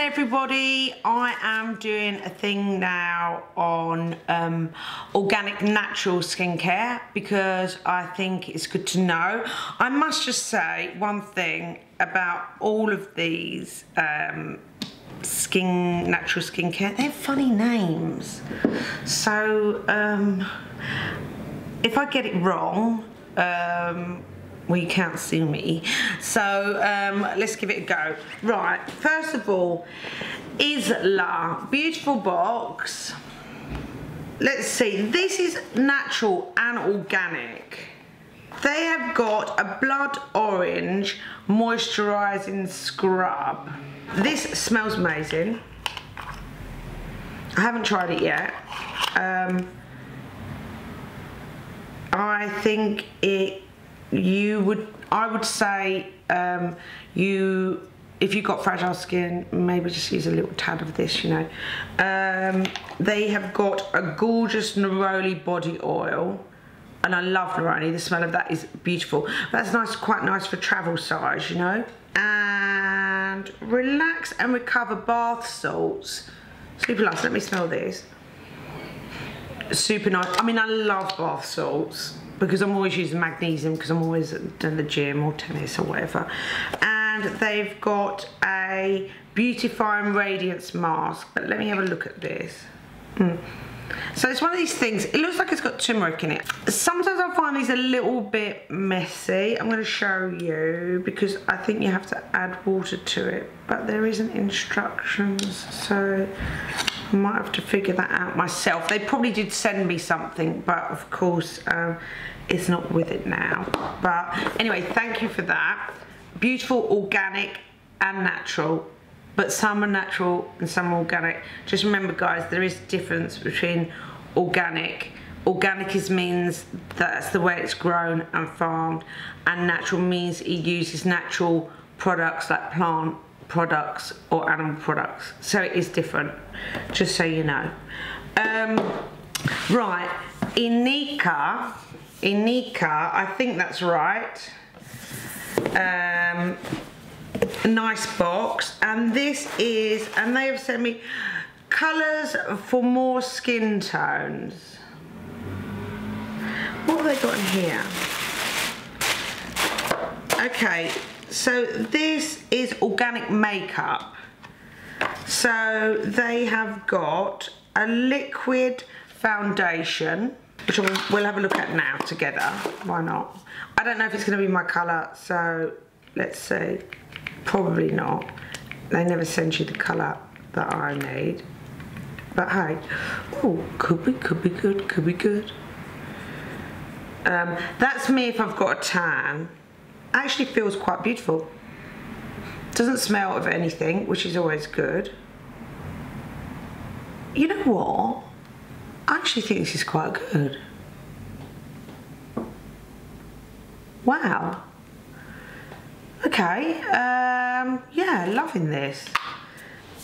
everybody, I am doing a thing now on organic natural skincare because I think it's good to know. I must just say one thing about all of these natural skincare, they're funny names. So if I get it wrong, well, you can't see me, so let's give it a go. Right, first of all, Isla, beautiful box. Let's see, this is natural and organic. They have got a blood orange moisturising scrub. This smells amazing. I haven't tried it yet. I think I would say if you've got fragile skin, maybe just use a little tad of this, you know. They have got a gorgeous neroli body oil, and I love neroli. The smell of that is beautiful. That's nice, quite nice for travel size, you know. And relax and recover bath salts. Super nice. Let me smell this. Super nice. I mean, I love bath salts because I'm always using magnesium because I'm always in the gym or tennis or whatever. And they've got a beautifying radiance mask, but let me have a look at this. So it's one of these things, it looks like it's got turmeric in it. Sometimes I find these a little bit messy. I'm going to show you because I think you have to add water to it, but there isn't instructions, so I might have to figure that out myself. They probably did send me something, but of course it's not with it now. But anyway, thank you for that. Beautiful, organic and natural, but some are natural and some are organic. Just remember, guys, there is a difference between organic. Organic means that's the way it's grown and farmed, and natural means it uses natural products like plant products or animal products. So it is different, just so you know. Right, Inika, I think that's right. A nice box, and this is, and they have sent me colours for more skin tones. What have they got in here? Okay, so this is organic makeup. So they have got a liquid foundation, which we'll have a look at now together. Why not? I don't know if it's going to be my colour, so let's see. Probably not. They never send you the colour that I need. But hey, oh, could be good, could be good. That's me if I've got a tan. Actually feels quite beautiful. Doesn't smell of anything, which is always good. You know what? I actually think this is quite good. Wow. Okay, yeah, loving this.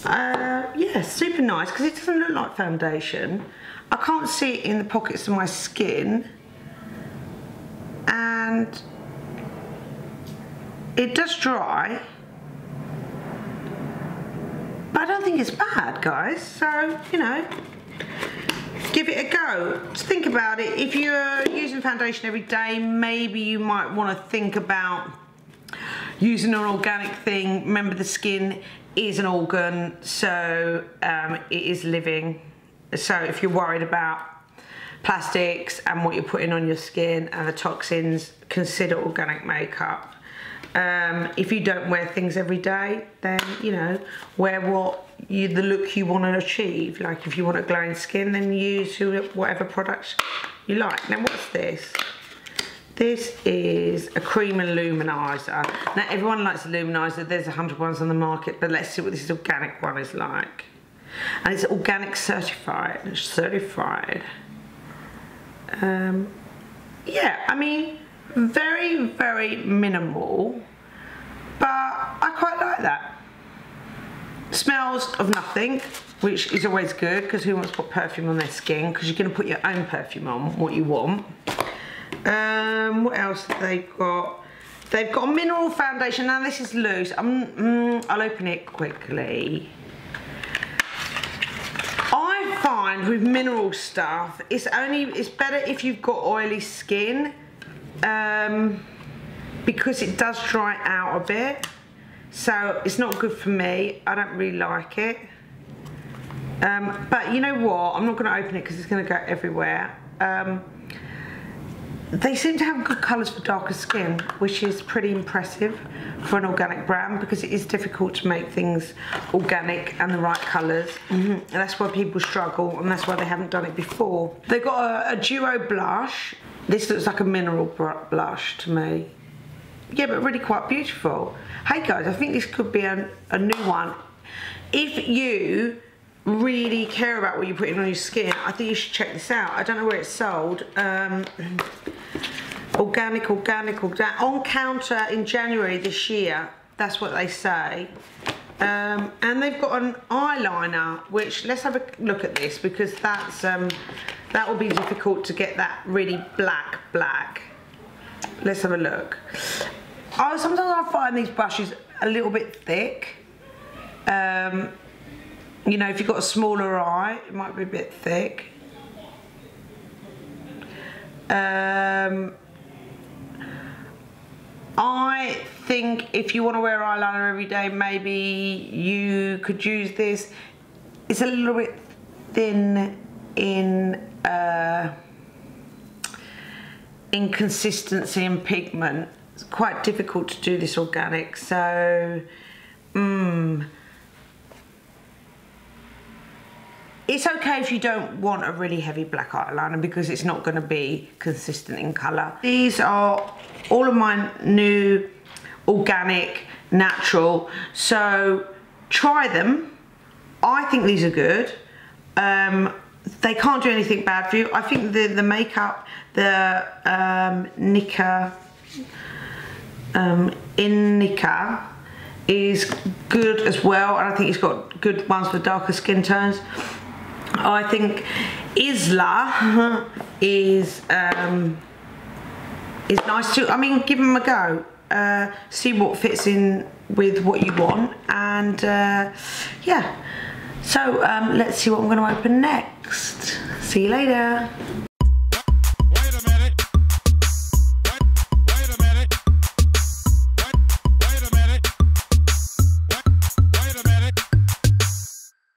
Yeah, super nice because it doesn't look like foundation. I can't see it in the pockets of my skin, and it does dry, but I don't think it's bad, guys. So, you know, give it a go. Just think about it. If you're using foundation every day, maybe you might want to think about using an organic thing. Remember, the skin is an organ, so it is living. So if you're worried about plastics and what you're putting on your skin and the toxins, consider organic makeup. If you don't wear things every day, then, you know, wear the look you want to achieve. Like if you want a glowing skin, then use whatever products you like. Now, what's this? This is a cream illuminizer. Now, everyone likes illuminizer. There's 100 ones on the market, but let's see what this organic one is like. And it's organic certified. Yeah, I mean, very, very minimal, but I quite like that. Smells of nothing, which is always good, because who wants to put perfume on their skin? Because you're going to put your own perfume on, what you want. What else have they got? They've got a mineral foundation. Now this is loose. I'll open it quickly. find with mineral stuff, it's better if you've got oily skin, because it does dry out a bit. So it's not good for me. I don't really like it. But you know what? I'm not going to open it because it's going to go everywhere. They seem to have good colours for darker skin, which is pretty impressive for an organic brand, because it is difficult to make things organic and the right colours. And that's why people struggle, and that's why they haven't done it before. They've got a duo blush. This looks like a mineral blush to me. Yeah, but really quite beautiful. Hey guys, I think this could be a new one. If you really care about what you're putting on your skin, I think you should check this out. I don't know where it's sold. Organic on counter in January this year. That's what they say. And they've got an eyeliner, which, let's have a look at this, because that's that will be difficult to get that really black. Let's have a look. Sometimes I find these brushes a little bit thick. You know, if you've got a smaller eye, it might be a bit thick. I think if you want to wear eyeliner every day, maybe you could use this. It's a little bit thin in consistency and pigment. It's quite difficult to do this organic, so it's okay if you don't want a really heavy black eyeliner, because it's not going to be consistent in colour. These are all of my new organic, natural, so try them. I think these are good. They can't do anything bad for you. I think the makeup, the Inika is good as well, and I think it's got good ones for darker skin tones. I think Isla is nice too. I mean, give them a go. See what fits in with what you want, and yeah. So let's see what I'm going to open next. See you later.